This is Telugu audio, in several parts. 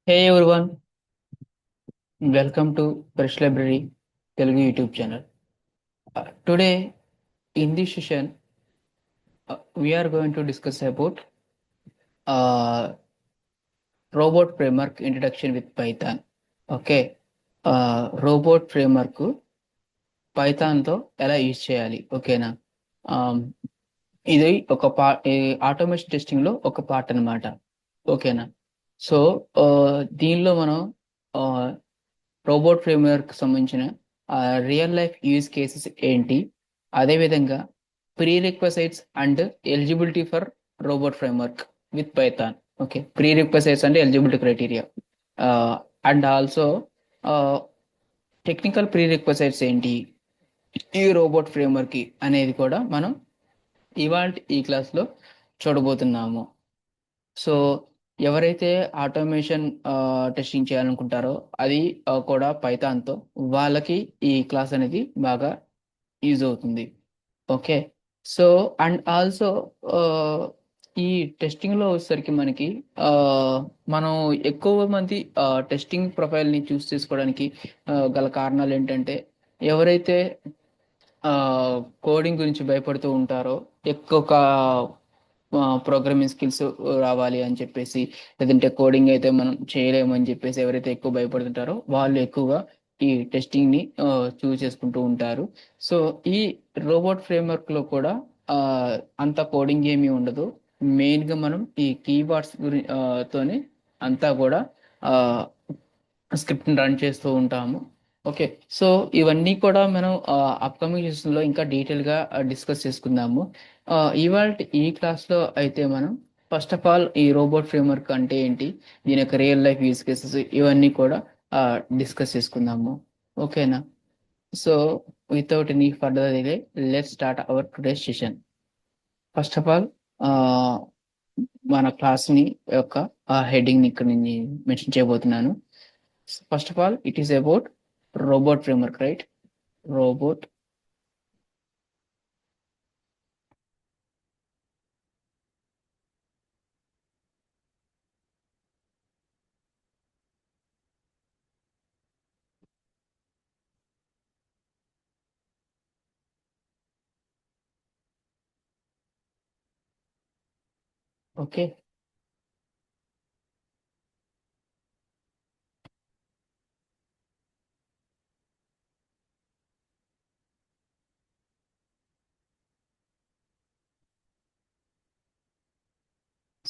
Hey everyone, welcome to Fresh Library Telugu YouTube channel. Today in this session, we are going to discuss about uh, robot framework introduction with Python. Okay robot framework పైథాన్తో ఎలా యూజ్ చేయాలి ఓకేనా. Um, ఇది ఒక ఆటోమేషన్ టెస్టింగ్ లో ఒక పార్ట్ అన్నమాట. ఓకేనా. సో దీనిలో మనం రోబోట్ ఫ్రేమ్వర్క్ సంబంధించిన రియల్ లైఫ్ యూజ్ కేసెస్ ఏంటి, అదేవిధంగా prerequisites and eligibility for robot framework with Python. Okay, prerequisites అంటే eligibility criteria and also technical prerequisites ఏంటి ఈ రోబోట్ ఫ్రేమ్వర్క్ కి అనేది కూడా మనం ఇవాళ ఈ క్లాస్లో చూడబోతున్నాము. సో ఎవరైతే ఆటోమేషన్ టెస్టింగ్ చేయాలనుకుంటారో అది కూడా పైథాన్తో వాళ్ళకి ఈ క్లాస్ అనేది బాగా యూజ్ అవుతుంది. ఓకే. సో అండ్ ఆల్సో ఈ టెస్టింగ్లో వచ్చేసరికి మనకి ఆ, మనం ఎక్కువ మంది టెస్టింగ్ ప్రొఫైల్ని చూస్ చేసుకోవడానికి గల కారణాలు ఏంటంటే ఎవరైతే కోడింగ్ గురించి భయపడుతూ ఉంటారో, ఎక్కువ ప్రోగ్రామింగ్ స్కిల్స్ రావాలి అని చెప్పేసి, లేదంటే కోడింగ్ అయితే మనం చేయలేమని చెప్పేసి ఎవరైతే ఎక్కువ భయపడుతుంటారో వాళ్ళు ఎక్కువగా ఈ టెస్టింగ్ ని చూస్ చేసుకుంటూ ఉంటారు. సో ఈ రోబోట్ ఫ్రేమ్వర్క్ లో కూడా ఆ, అంత కోడింగ్ ఏమీ ఉండదు. మెయిన్ గా మనం ఈ కీవర్డ్స్ తోనే అంతా కూడా స్క్రిప్ట్ రన్ చేస్తూ ఉంటాము. ఓకే. సో ఇవన్నీ కూడా మనం అప్కమింగ్ సెషన్ లో ఇంకా డీటెయిల్ గా డిస్కస్ చేసుకుందాము. ఇవాళ ఈ క్లాస్ లో అయితే మనం ఫస్ట్ ఆఫ్ ఆల్ ఈ రోబోట్ ఫ్రేమ్వర్క్ అంటే ఏంటి, దీని యొక్క రియల్ లైఫ్ యూజ్ కేసెస్ ఇవన్నీ కూడా డిస్కస్ చేసుకుందాము. ఓకేనా. So without any further delay let start our today session. First of all మన క్లాస్ ని యొక్క హెడ్డింగ్ ని ఇక్కడ నేను మెన్షన్ చేయబోతున్నాను. First of all it is about robot framework, right? Robot. Okay.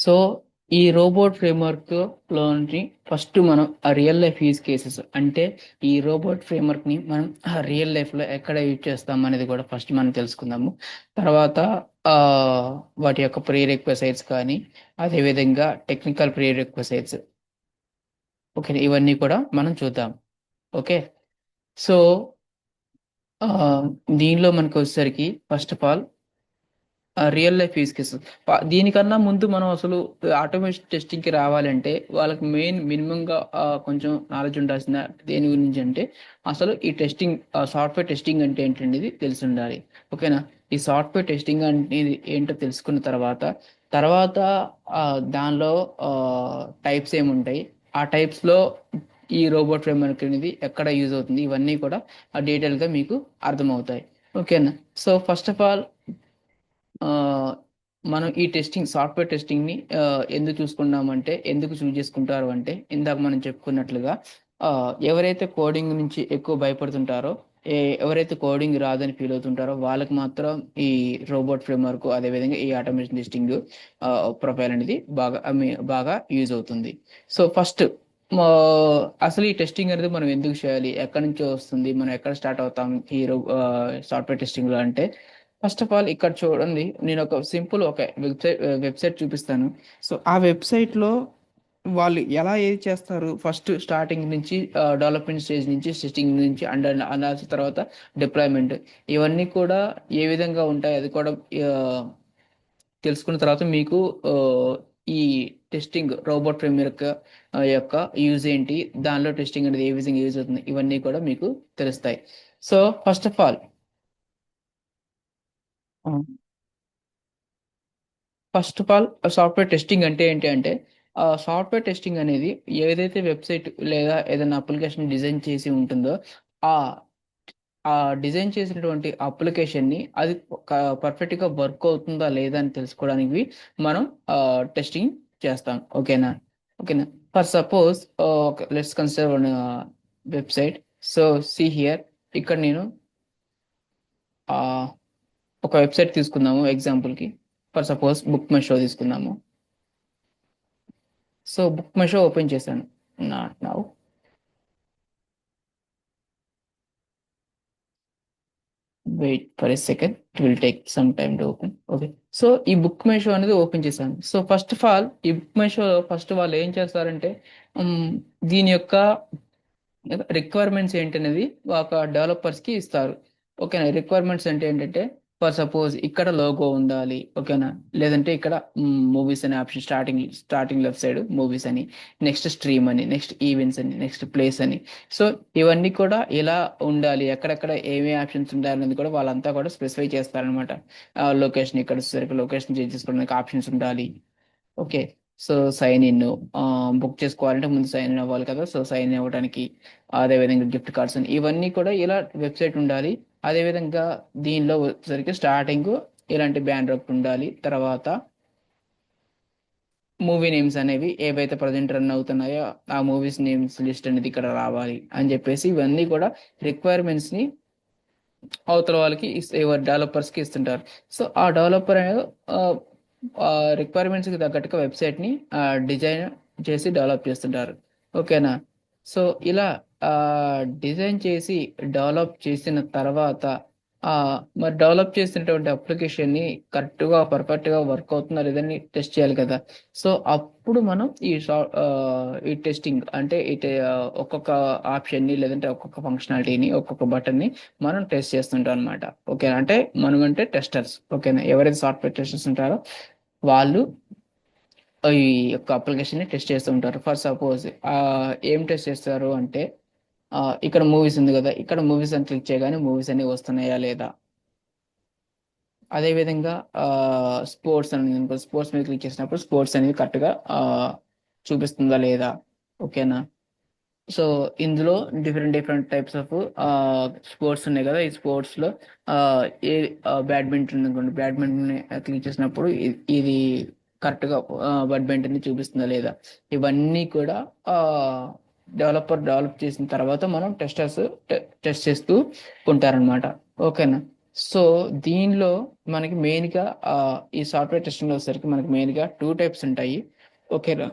So ఈ రోబోట్ ఫ్రేమ్వర్క్ లోని ఫస్ట్ మనం ఆ రియల్ లైఫ్ యూజ్ కేసెస్ అంటే ఈ రోబోట్ ఫ్రేమ్వర్క్ ని మనం రియల్ లైఫ్ లో ఎక్కడ యూజ్ చేస్తాం అనేది కూడా ఫస్ట్ మనం తెలుసుకుందాము. తర్వాత ఆ వాటి యొక్క ప్రీ రిక్వెసైట్స్ కానీ, అదేవిధంగా టెక్నికల్ ప్రీ రిక్వెసైట్స్, ఓకే, ఇవన్నీ కూడా మనం చూద్దాం. ఓకే. సో ఆ దీనిలో మనకు వచ్చేసరికి first of all real life use cases. దీనికన్నా ముందు మనం అసలు ఆటోమేషన్ టెస్టింగ్ కి రావాలంటే వాళ్ళకి మెయిన్ మినిమం గా కొంచెం నాలెడ్జ్ ఉండాల్సిన దేని గురించి అంటే అసలు ఈ టెస్టింగ్ సాఫ్ట్వేర్ టెస్టింగ్ అంటే ఏంటనేది తెలిసి ఉండాలి. ఓకేనా. ఈ సాఫ్ట్వేర్ టెస్టింగ్ అనేది ఏంటో తెలుసుకున్న తర్వాత తర్వాత దానిలో టైప్స్ ఏముంటాయి, ఆ టైప్స్ లో ఈ రోబోట్ ఫ్రేమ్వర్క్ అనేది ఎక్కడ యూజ్ అవుతుంది, ఇవన్నీ కూడా డీటెయిల్ గా మీకు అర్థమవుతాయి. ఓకేనా. సో ఫస్ట్ ఆఫ్ ఆల్ ఆ, మనం ఈ టెస్టింగ్ సాఫ్ట్వేర్ టెస్టింగ్ ని ఎందుకు చూసుకున్నామంటే, ఎందుకు చూస్ చేసుకుంటారు అంటే ఇందాక మనం చెప్పుకున్నట్లుగా ఆ, ఎవరైతే కోడింగ్ నుంచి ఎక్కువ భయపడుతుంటారో, ఎవరైతే కోడింగ్ రాదని ఫీల్ అవుతుంటారో వాళ్ళకి మాత్రం ఈ రోబోట్ ఫ్రేమ్వర్క్ అదేవిధంగా ఈ ఆటోమేషన్ టెస్టింగ్ ప్రొఫైల్ అనేది బాగా యూజ్ అవుతుంది. సో ఫస్ట్ అసలు ఈ టెస్టింగ్ అనేది మనం ఎందుకు చేయాలి, ఎక్కడి నుంచి వస్తుంది, మనం ఎక్కడ స్టార్ట్ అవుతాం ఈ సాఫ్ట్వేర్ టెస్టింగ్ లో అంటే ఫస్ట్ ఆఫ్ ఆల్ ఇక్కడ చూడండి, నేను ఒక సింపుల్ ఒక వెబ్సైట్ చూపిస్తాను. సో ఆ వెబ్సైట్ లో వాళ్ళు ఎలా ఏది చేస్తారు, ఫస్ట్ స్టార్టింగ్ నుంచి డెవలప్మెంట్ స్టేజ్ నుంచి టెస్టింగ్ నుంచి అండ్ అనాల్సిన తర్వాత డిప్లాయ్మెంట్, ఇవన్నీ కూడా ఏ విధంగా ఉంటాయి అది కూడా ఆ, తెలుసుకున్న తర్వాత మీకు ఆ, ఈ టెస్టింగ్ రోబోట్ ఫ్రేమ్వర్క్ యొక్క యూజ్ ఏంటి, దానిలో టెస్టింగ్ అనేది ఏ విధంగా యూజ్ అవుతుంది, ఇవన్నీ కూడా మీకు తెలుస్తాయి. So first of all first of all software testing అంటే ఏంటి అంటే సాఫ్ట్వేర్ టెస్టింగ్ అనేది ఏదైతే వెబ్సైట్ లేదా ఏదైనా అప్లికేషన్ డిజైన్ చేసి ఉంటుందో ఆ ఆ డిజైన్ చేసినటువంటి అప్లికేషన్ని అది పర్ఫెక్ట్గా వర్క్ అవుతుందా లేదా అని తెలుసుకోవడానికి మనం టెస్టింగ్ చేస్తాం. ఓకేనా? ఓకేనా? For suppose let's consider one website. So see here, ఇక్కడ నేను ఆ, ఒక వెబ్సైట్ తీసుకుందాము ఎగ్జాంపుల్కి. For suppose Book My Show తీసుకుందాము. So Book My Show open చేశాను. Not now. Wait for a second, it will take some time to open. Okay. So ఈ బుక్ మై షో అనేది ఓపెన్ చేశాను. సో ఫస్ట్ ఆఫ్ ఆల్ ఈ బుక్ మై షో ఫస్ట్ వాళ్ళు ఏం చేస్తారంటే ఉమ్, దీని యొక్క రిక్వైర్మెంట్స్ ఏంటనేది ఒక డెవలపర్స్ కి ఇస్తారు. ఓకేనా? రిక్వైర్మెంట్స్ అంటే ఏంటంటే ఫర్ సపోజ్ ఇక్కడ లోగో ఉండాలి. ఓకేనా? లేదంటే ఇక్కడ మూవీస్ అనే option, starting left side movies అని, నెక్స్ట్ స్ట్రీమ్ అని, నెక్స్ట్ ఈవెంట్స్ అని, నెక్స్ట్ ప్లేస్ అని. సో ఇవన్నీ కూడా ఇలా ఉండాలి, ఎక్కడెక్కడ ఏమేమి ఆప్షన్స్ ఉండాలనేది కూడా వాళ్ళంతా కూడా స్పెసిఫై చేస్తారనమాట. లొకేషన్ ఇక్కడ వచ్చేసరికి లొకేషన్ చేంజ్ చేసుకోవడానికి ఆప్షన్స్ ఉండాలి. Okay. So sign in, book చేసుకోవాలంటే ముందు సైన్ ఇన్ అవ్వాలి కదా. సో సైన్ ఇన్ అవ్వడానికి, అదేవిధంగా గిఫ్ట్ కార్డ్స్ అని, ఇవన్నీ కూడా ఇలా వెబ్సైట్ ఉండాలి. అదేవిధంగా దీనిలో వచ్చేసరికి స్టార్టింగ్ ఇలాంటి బ్యానర్ ఒకటి ఉండాలి. తర్వాత మూవీ నేమ్స్ అనేవి ఏవైతే ప్రజెంట్ రన్ అవుతున్నాయో ఆ మూవీస్ నేమ్స్ లిస్ట్ అనేది ఇక్కడ రావాలి అని చెప్పేసి ఇవన్నీ కూడా రిక్వైర్మెంట్స్ ని అవతల వాళ్ళకి ఎవరు డెవలపర్స్ కి ఇస్తుంటారు. సో ఆ డెవలపర్ అనేది రిక్వైర్మెంట్స్ కి తగ్గట్టుగా వెబ్సైట్ ని డిజైన్ చేసి డెవలప్ చేస్తుంటారు. ఓకేనా? సో ఇలా డిజైన్ చేసి డెవలప్ చేసిన తర్వాత ఆ మరి డెవలప్ చేసినటువంటి అప్లికేషన్ ని కరెక్ట్ గా పర్ఫెక్ట్ గా వర్క్ అవుతుందా లేదని టెస్ట్ చేయాలి కదా. సో అప్పుడు మనం ఈ టెస్టింగ్ అంటే ఒక్కొక్క ఆప్షన్ ని లేదంటే ఒక్కొక్క ఫంక్షనాలిటీని ఒక్కొక్క బటన్ ని మనం టెస్ట్ చేస్తుంటాం అనమాట. ఓకే. అంటే మనం అంటే టెస్టర్స్. ఓకేనా? ఎవరైతే సాఫ్ట్వేర్ టెస్టర్స్ ఉంటారో వాళ్ళు ఈ యొక్క అప్లికేషన్ ని టెస్ట్ చేస్తూ ఉంటారు. ఫర్ సపోజ్ ఏం టెస్ట్ చేస్తారు అంటే ఇక్కడ మూవీస్ ఉంది కదా, ఇక్కడ మూవీస్ అని క్లిక్ చేయగానే మూవీస్ అన్ని వస్తున్నాయా లేదా. అదే విధంగా స్పోర్ట్స్ అని, స్పోర్ట్స్ మీద క్లిక్ చేసినప్పుడు స్పోర్ట్స్ అనేది కరెక్ట్ గా చూపిస్తుందా లేదా. ఓకేనా? సో ఇందులో different different types of sports ఉన్నాయి కదా. ఈ స్పోర్ట్స్ లో ఆ, ఏ బ్యాడ్మింటన్ అనుకోండి, బ్యాడ్మింటన్ క్లిక్ చేసినప్పుడు ఇది కరెక్ట్ గా బ్యాడ్మింటన్ చూపిస్తుందా లేదా. ఇవన్నీ కూడా ఆ డెవలపర్ డెవలప్ చేసిన తర్వాత మనం టెస్టర్స్ టెస్ట్ చేస్తూ ఉంటారనమాట. ఓకేనా? సో దీనిలో మనకి మెయిన్ గా ఈ సాఫ్ట్వేర్ టెస్టింగ్ వచ్చేసరికి మనకి మెయిన్ గా టూ టైప్స్ ఉంటాయి. ఓకేనా?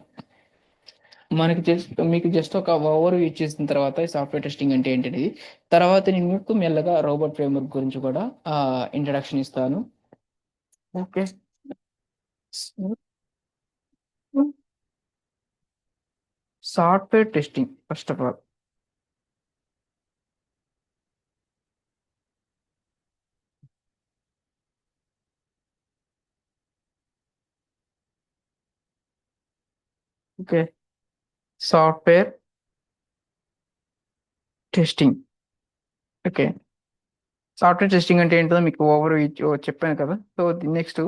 మనకి జస్ట్ మీకు జస్ట్ ఒక ఓవర్ వ్యూ చేసిన తర్వాత ఈ సాఫ్ట్వేర్ టెస్టింగ్ అంటే ఏంటనేది, తర్వాత నేను మీకు మెల్లగా రోబోట్ ఫ్రేమ్వర్క్ గురించి కూడా ఇంట్రడక్షన్ ఇస్తాను. Okay. Software testing first of all. Okay. Software testing. Okay. Software testing అంటే ఏంటో మీకు ఓవర్ వ్యూ చెప్పాను కదా. సో నెక్స్ట్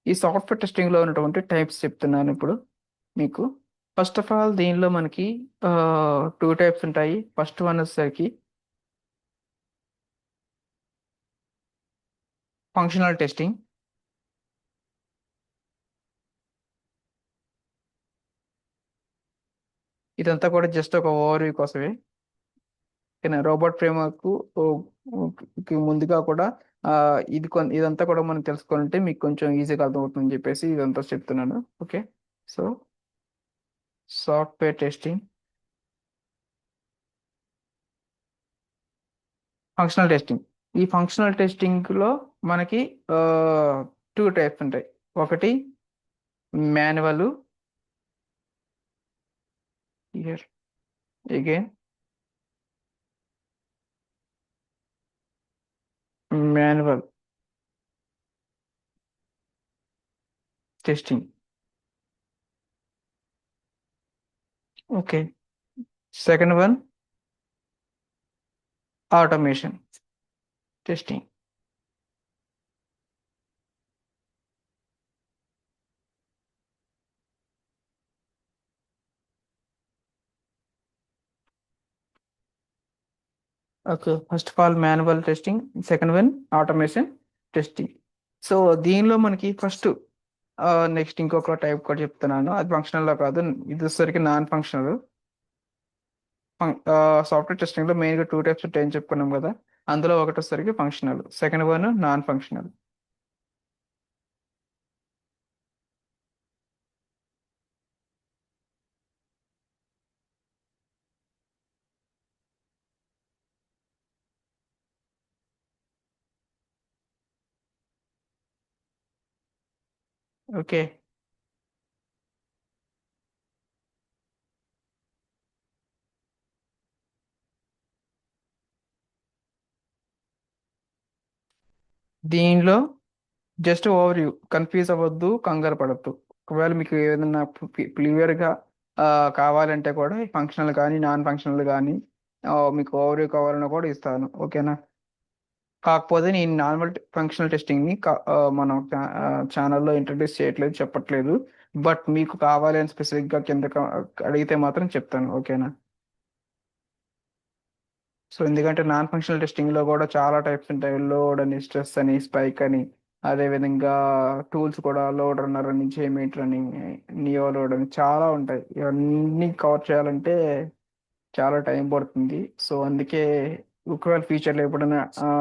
ఈ సాఫ్ట్వేర్ టెస్టింగ్ లో ఉన్నటువంటి టైప్స్ చెప్తున్నాను ఇప్పుడు మీకు. ఫస్ట్ ఆఫ్ ఆల్ దీనిలో మనకి టూ టైప్స్ ఉంటాయి. ఫస్ట్ వన్ వచ్చేసరికి ఫంక్షనల్ టెస్టింగ్. ఇదంతా కూడా జస్ట్ ఒక ఓవర్ వ్యూ కోసమే. రోబోట్ ఫ్రేమ్వర్క్ కి ముందుగా కూడా ఆ, ఇదంతా కూడా మనం తెలుసుకోవాలంటే మీకు కొంచెం ఈజీగా అర్థమవుతుందని చెప్పేసి ఇదంతా చెప్తున్నాను. Okay. So software testing, functional testing. ఈ ఫంక్షనల్ టెస్టింగ్ లో మనకి టూ టైప్స్ ఉంటాయి. ఒకటి manual, here again manual testing. Okay. Second one automation testing. Okay, first of all manual testing, second one automation testing. So దీనిలో మనకి ఫస్ట్ నెక్స్ట్ ఇంకొక టైప్ కూడా చెప్తున్నాను, అది ఫంక్షనల్ లో కాదు, ఇది వచ్చేసరికి నాన్ ఫంక్షనల్. సాఫ్ట్వేర్ టెస్టింగ్ లో మెయిన్ గా టూ టైప్స్ ఉంటాయని చెప్పుకున్నాం కదా, అందులో ఒకటి వచ్చేసరికి functional, second one non functional. Okay, దీనిలో జస్ట్ ఓవర్ వ్యూ, కన్ఫ్యూజ్ అవ్వద్దు, కంగారు పడద్దు. ఒకవేళ మీకు ఏదైనా క్లియర్ గా కావాలంటే కూడా ఫంక్షనల్ కానీ నాన్ ఫంక్షనల్ కానీ మీకు ఓవర్ వ్యూ కావాలన్నా కూడా ఇస్తాను, ఓకేనా. కాకపోతే నేను నార్మల్ ఫంక్షనల్ టెస్టింగ్ ని మనం ఛానల్లో ఇంట్రడ్యూస్ చేయట్లేదు, చెప్పట్లేదు. బట్ మీకు కావాలి అని స్పెసిఫిక్ గా కింద అడిగితే మాత్రం చెప్తాను, ఓకేనా. సో ఎందుకంటే నాన్ ఫంక్షనల్ టెస్టింగ్ లో కూడా చాలా టైప్స్ ఉంటాయి, లోడ్ అని, స్ట్రెస్ అని, స్పైక్ అని, అదే విధంగా టూల్స్ కూడా లోడ్ రన్నర్ అని, జేమీటర్ అని, నియో లోడ్ అని చాలా ఉంటాయి. ఇవన్నీ కవర్ చేయాలంటే చాలా టైం పడుతుంది. సో అందుకే ఒకవేళ ఫ్యూచర్లో ఎప్పుడైనా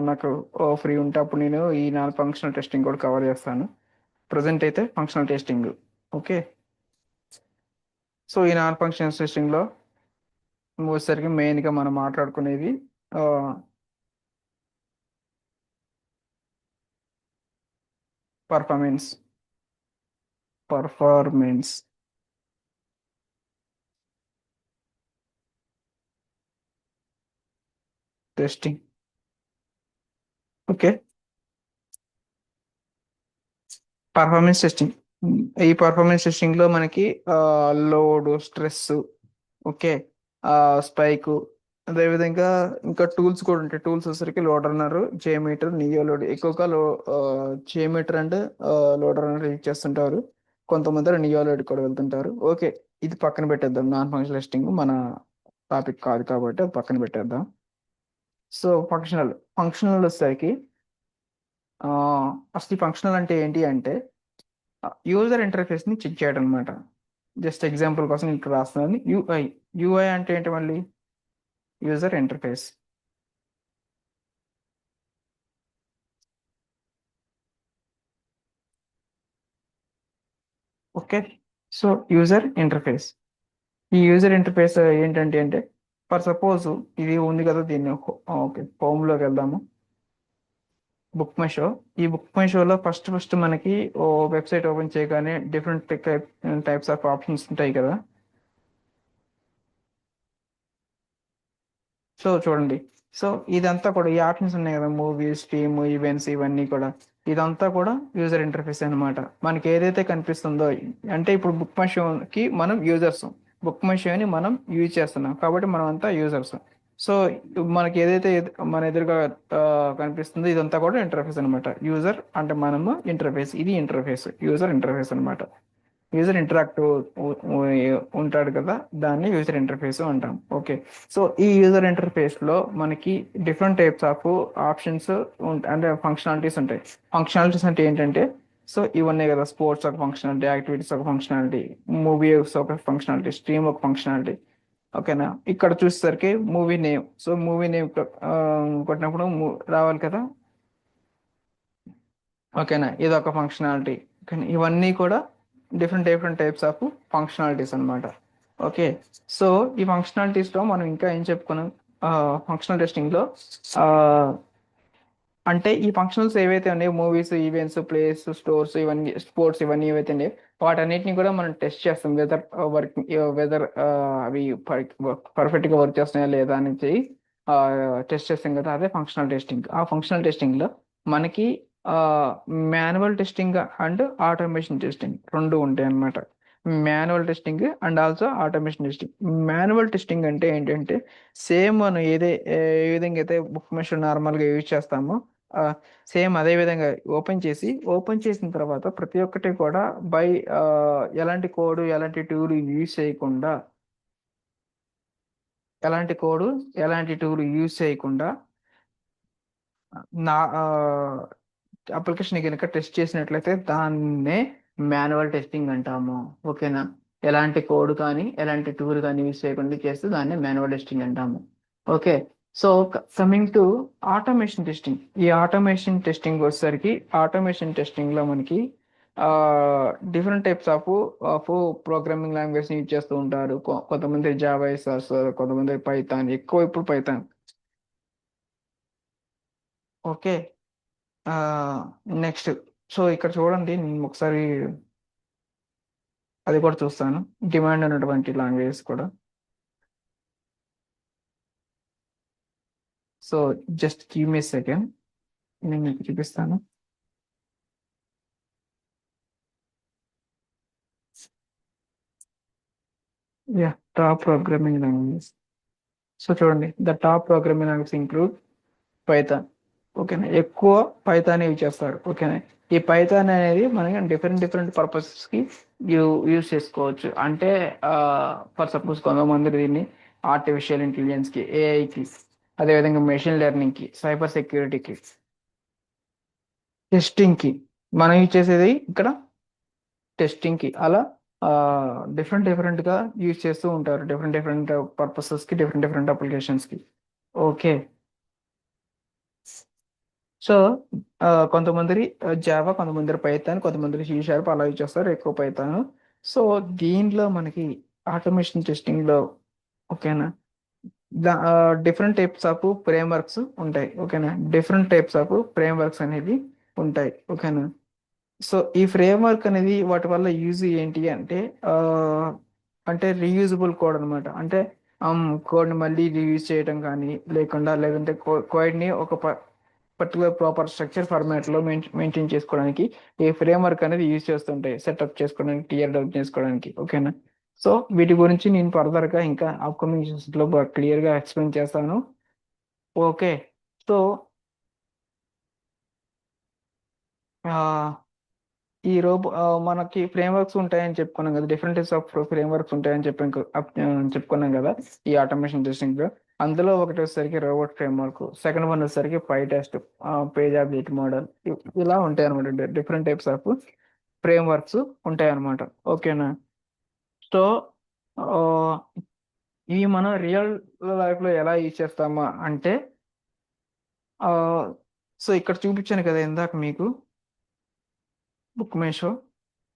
నాకు ఫ్రీ ఉంటే అప్పుడు నేను ఈ నాన్ ఫంక్షనల్ టెస్టింగ్ కూడా కవర్ చేస్తాను. ప్రజెంట్ అయితే ఫంక్షనల్ టెస్టింగ్, ఓకే. సో ఈ నాన్ ఫంక్షనల్ టెస్టింగ్ లో వచ్చేసరికి మెయిన్ గా మనం మాట్లాడుకునేది performance, performance testing, okay. Performance testing, ఈ పర్ఫార్మెన్స్ టెస్టింగ్ లో మనకి లోడ్, స్ట్రెస్, ఓకే, స్పైక్, అదేవిధంగా ఇంకా టూల్స్ కూడా ఉంటాయి. టూల్స్ వచ్చేసరికి లోడర్ అన్నారు, జేమీటర్, నియో లోడ్. ఎక్కువగా జేమీటర్ అండ్ లోడర్ అన్నారు యూజ్ చేస్తుంటారు. కొంతమంది నియో లోడ్ కూడా వెళ్తుంటారు, ఓకే. ఇది పక్కన పెట్టేద్దాం, నాన్ ఫంక్షనల్ టెస్టింగ్ మన టాపిక్ కాదు కాబట్టి అది పక్కన పెట్టేద్దాం. సో ఫంక్షనల్, ఫంక్షనల్ వచ్చేసరికి ఆ, అసలు ఈ ఫంక్షనల్ అంటే ఏంటి అంటే యూజర్ ఇంటర్ఫేస్ ని చెక్ చేయడం అనమాట. జస్ట్ ఎగ్జాంపుల్ కోసం ఇక్కడ రాస్తున్నాను, యూఐ. యూఐ అంటే ఏంటి మళ్ళీ, user interface, okay. So user interface, ఈ యూజర్ ఇంటర్ఫేస్ ఏంటంటే అంటే ఫర్ సపోజ్ ఇది ఉంది కదా, దీన్ని ఓకే హోమ్ లోకి వెళ్దాము. బుక్ మై షో, ఈ బుక్ మై షోలో ఫస్ట్ ఫస్ట్ మనకి ఓ వెబ్సైట్ ఓపెన్ చేయగానే డిఫరెంట్ టైప్స్ ఆఫ్ ఆప్షన్స్ ఉంటాయి కదా. సో చూడండి, సో ఇదంతా కూడా ఈ ఆప్షన్స్ ఉన్నాయి కదా, మూవీస్, స్ట్రీమ్, ఈవెంట్స్, ఇవన్నీ కూడా ఇదంతా కూడా యూజర్ ఇంటర్ఫేస్ అన్నమాట. మనకి ఏదైతే కనిపిస్తుందో, అంటే ఇప్పుడు బుక్ మై షోకి మనం యూజర్స్, బుక్ మై షోని మనం యూజ్ చేస్తున్నాం కాబట్టి మనం అంతా యూజర్స్. సో మనకి ఏదైతే మన ఎదురుగా కనిపిస్తుందో ఇదంతా కూడా ఇంటర్ఫేస్ అన్నమాట. యూజర్ అంటే మనము, ఇంటర్ఫేస్ ఇది ఇంటర్ఫేస్, యూజర్ ఇంటర్ఫేస్ అన్నమాట. యూజర్ ఇంటరాక్టివ్ ఉంటాడు కదా, దాన్ని యూజర్ ఇంటర్ఫేస్ అంటాం, ఓకే. సో ఈ యూజర్ ఇంటర్ఫేస్ లో మనకి డిఫరెంట్ టైప్స్ ఆఫ్ ఆప్షన్స్ అంటే ఫంక్షనాలిటీస్ ఉంటాయి. ఫంక్షనాలిటీస్ అంటే ఏంటంటే, సో ఇవన్నీ కదా, స్పోర్ట్స్ ఒక ఫంక్షనాలిటీ, యాక్టివిటీస్ ఒక ఫంక్షనాలిటీ, మూవీస్ ఒక ఫంక్షనాలిటీ, స్ట్రీమ్ ఒక ఫంక్షనాలిటీ, ఓకేనా. ఇక్కడ చూసేసరికి movie name, so movie name కొట్టినప్పుడు రావాలి కదా, ఓకేనా, ఇది ఒక ఫంక్షనాలిటీ. కానీ ఇవన్నీ కూడా different different types of functionalities అన్నమాట, ఓకే. సో ఈ ఫంక్షనాలిటీస్ లో మనం ఇంకా ఏం చెప్పుకున్నాం, ఫంక్షనల్ టెస్టింగ్ లో ఆ, అంటే ఈ ఫంక్షనల్స్ ఏవైతే ఉన్నాయో, మూవీస్, ఈవెంట్స్, ప్లేస్, స్టోర్స్, ఇవన్నీ స్పోర్ట్స్, ఇవన్నీ ఏవైతే ఉన్నాయో వాటన్నిటిని కూడా మనం టెస్ట్ చేస్తాం, వెదర్ వర్క్, వెదర్ అవి పర్ఫెక్ట్ గా వర్క్ చేస్తున్నాయా లేదా అనేది టెస్ట్ చేస్తాం కదా, అదే ఫంక్షనల్ టెస్టింగ్. ఆ ఫంక్షనల్ టెస్టింగ్ లో మనకి manual testing and automation testing రెండు ఉంటాయి అన్నమాట. Manual testing and also automation testing. Manual testing అంటే ఏంటంటే సేమ్ మనం ఏ విధంగా అయితే బుక్ మెషిన్ నార్మల్గా యూజ్ చేస్తామో సేమ్ అదే విధంగా ఓపెన్ చేసిన తర్వాత ప్రతి ఒక్కటి కూడా బై ఎలాంటి కోడ్, ఎలాంటి టూల్ యూజ్ చేయకుండా ఎలాంటి కోడ్, ఎలాంటి టూల్ యూజ్ చేయకుండా నా అప్లికేషన్ కనుక టెస్ట్ చేసినట్లయితే దాన్నే మాన్యువల్ టెస్టింగ్ అంటాము. ఓకేనా? ఎలాంటి కోడ్ కానీ ఎలాంటి టూల్ కానీ యూజ్ చేయకుండా చేస్తే దాన్ని మాన్యువల్ టెస్టింగ్ అంటాము. Okay. So coming to automation testing. ఈ ఆటోమేషన్ టెస్టింగ్ వచ్చేసరికి ఆటోమేషన్ టెస్టింగ్ లో మనకి different types of programming language use చేస్తూ ఉంటారు. కొంతమంది జావా వేస్తారు, కొంతమంది పైథాన్, ఎక్కువ ఇప్పుడు పైథాన్. ఓకే. నెక్స్ట్, సో ఇక్కడ చూడండి, నేను ఒకసారి అది కూడా చూస్తాను, డిమాండ్ ఉన్నటువంటి లాంగ్వేజెస్ కూడా. So just give me second, నేను మీకు చూపిస్తాను. Yeah, top programming languages. So చూడండి, the top programming language include Python. ఓకేనా? ఎక్కువ పైథాన్ యూజ్ చేస్తారు. ఓకేనా? ఈ పైథాన్ అనేది మనం డిఫరెంట్ డిఫరెంట్ పర్పసెస్ కి యూజ్ చేసుకోవచ్చు. అంటే ఫర్ సపోజ్ కొంతమంది దీన్ని ఆర్టిఫిషియల్ ఇంటెలిజెన్స్ కి, ఏఐకి, అదేవిధంగా మెషిన్ లెర్నింగ్ కి, సైబర్ సెక్యూరిటీకి, టెస్టింగ్ కి, మనం యూజ్ చేసేది ఇక్కడ టెస్టింగ్ కి. అలా డిఫరెంట్ డిఫరెంట్ గా యూజ్ చేస్తూ ఉంటారు, డిఫరెంట్ డిఫరెంట్ పర్పసెస్ కి, డిఫరెంట్ డిఫరెంట్ అప్లికేషన్స్ కి. ఓకే. సో కొంతమంది జావా, కొంతమంది పైథాన్, కొంతమంది సి షార్ప్ అలా యూజ్ చేస్తారు, ఎక్కువ పైథాన్. సో దీంట్లో మనకి ఆటోమేషన్ టెస్టింగ్ లో, ఓకేనా, different types of frame works ఉంటాయి. ఓకేనా? Different types of frame works అనేది ఉంటాయి. ఓకేనా? సో ఈ ఫ్రేమ్ వర్క్ అనేది వాటి వల్ల యూజ్ ఏంటి అంటే, ఆ, అంటే రీయూజబుల్ కోడ్ అనమాట. అంటే కోడ్ని మళ్ళీ రీయూజ్ చేయడం కానీ, లేదంటే కోడ్ని ఒక పర్టికులర్ ప్రాపర్ స్ట్రక్చర్ ఫార్మాట్లో మెయింటైన్ చేసుకోవడానికి ఈ ఫ్రేమ్ వర్క్ అనేది యూజ్ చేస్తుంటాయి, సెటప్ చేసుకోవడానికి, టియర్ డౌన్ చేసుకోవడానికి. ఓకేనా? సో వీటి గురించి నేను ఫర్దర్గా ఇంకా అప్కమింగ్ లో క్లియర్గా ఎక్స్ప్లెయిన్ చేస్తాను. ఓకే. సో ఈ మనకి ఫ్రేమ్ వర్క్స్ ఉంటాయని చెప్పుకున్నాం కదా, different types of frame works ఉంటాయని చెప్పుకున్నాం కదా ఈ ఆటోమేషన్ టెస్టింగ్ లో. అందులో ఒకటి వచ్చేసరికి robot frame work, second one వచ్చేసరికి పై టెస్ట్, పేజ్ ఆబ్జెక్ట్ మోడల్. ఇలా ఉంటాయి అనమాట, different types of frame works ఉంటాయి అనమాట. ఓకేనా? సో ఇవి మనం రియల్ లైఫ్ లో ఎలా యూజ్ చేస్తామా అంటే, ఆ, సో ఇక్కడ చూపించాను కదా ఇందాక మీకు, బుక్ మై షో.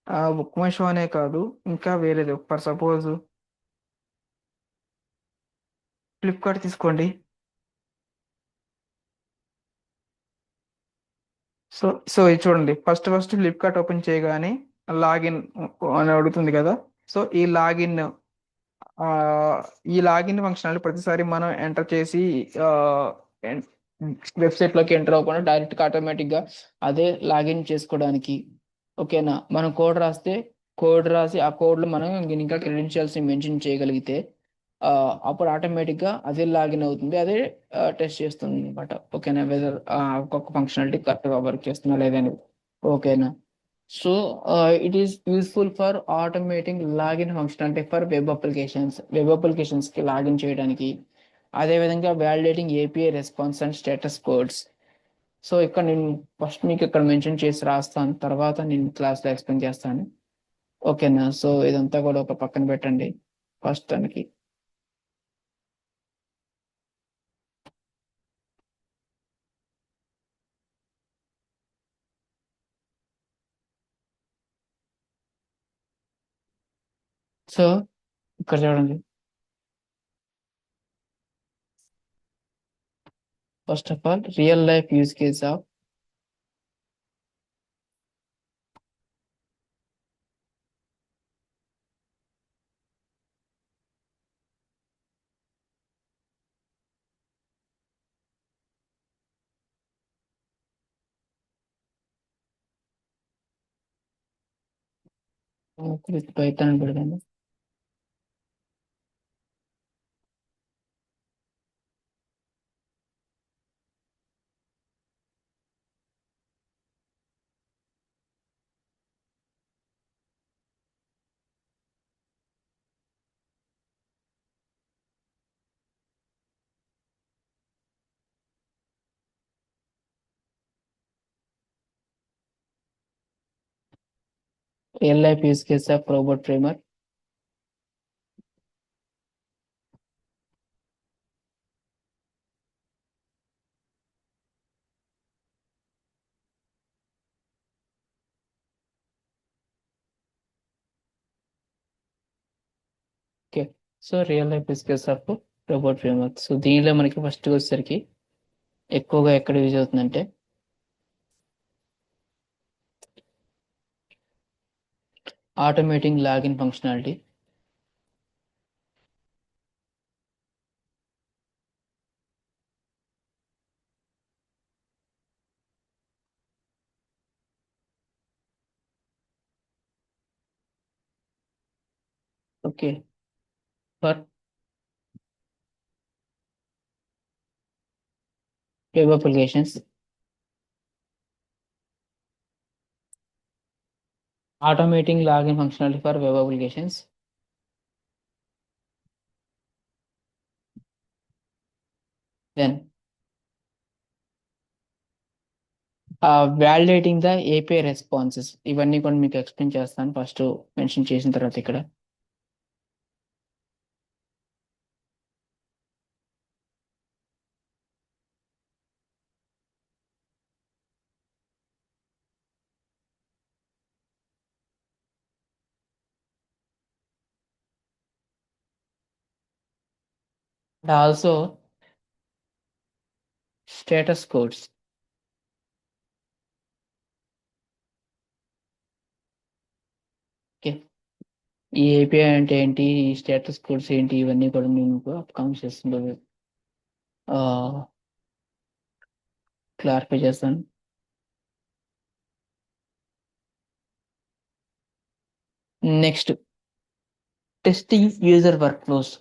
ఆ బుక్ మై షో అనే కాదు, ఇంకా వేరేది. ఫర్ సపోజ్ ఫ్లిప్కార్ట్ తీసుకోండి. సో సో ఇది చూడండి, ఫస్ట్ ఫస్ట్ ఫ్లిప్కార్ట్ ఓపెన్ చేయగానే లాగిన్ అని అడుగుతుంది కదా. సో ఆ, ఈ లాగిన్ ఫంక్షనాలిటీ ప్రతిసారి మనం ఎంటర్ చేసి వెబ్సైట్ లోకి ఎంటర్ అవ్వకుండా డైరెక్ట్ గా ఆటోమేటిక్ గా అదే లాగిన్ చేసుకోవడానికి. ఓకేనా? మనం కోడ్ రాస్తే, కోడ్ రాసి ఆ కోడ్ లో మనం ఇంకా క్రెడెన్షియల్స్ మెన్షన్ చేయగలిగితే అప్పుడు ఆటోమేటిక్ గా అదే లాగిన్ అవుతుంది, అదే టెస్ట్ చేస్తుంది అనమాట. ఓకేనా? వెదర్ ఒక్కొక్క ఫంక్షనాలిటీ కరెక్ట్ గా వర్క్ చేస్తున్నా లేదని. ఓకేనా? So it is useful for automating login functionality for web applications కి లాగిన్ చేయడానికి. అదేవిధంగా validating API response and status codes. So ఇక్కడ నేను ఫస్ట్ మీకు ఇక్కడ మెన్షన్ చేసి రాస్తాను, తర్వాత నేను క్లాస్లో ఎక్స్ప్లెయిన్ చేస్తాను. ఓకేనా? సో ఇదంతా కూడా ఒక పక్కన పెట్టండి ఫస్ట్ దానికి. సో ఇక్కడ చూడండి, first of all real life use case of with Python పెడదాము. Real life use case of robot framer. Okay, so real life use case of robot framework. So దీనిలో మనకి ఫస్ట్ వచ్చేసరికి ఎక్కువగా ఎక్కడ యూజ్ అవుతుందంటే automating login functionality. Okay, for web applications. Automating login functionality for web applications. Then validating the API responses. ఇవన్నీ కూడా మీకు ఎక్స్ప్లెయిన్ చేస్తాను ఫస్ట్ మెన్షన్ చేసిన తర్వాత ఇక్కడ. And also status codes. Okay, ఈ ఏపీఐ అంటే ఏంటి, ఈ స్టేటస్ కోడ్స్ ఏంటి, ఇవన్నీ కూడా నేను మీకు అప్కమింగ్ సెషన్లో క్లారిఫై చేస్తాను. Next, testing user work flows.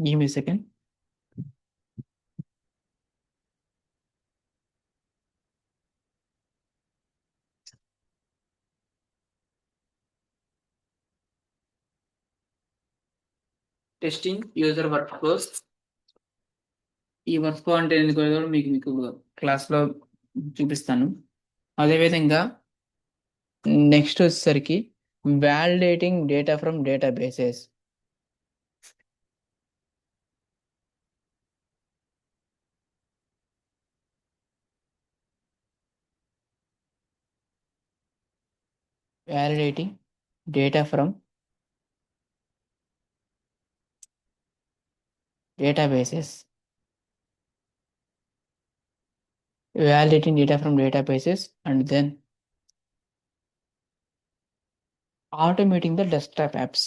Give me a second. Testing user work flows. ఈ వర్క్ ఫ్లో అంటే ఏంటి కూడా మీకు మీకు క్లాస్లో చూపిస్తాను. అదేవిధంగా నెక్స్ట్ వచ్చేసరికి validating data from databases. Validating data from databases. Validating data from databases and then automating the desktop apps.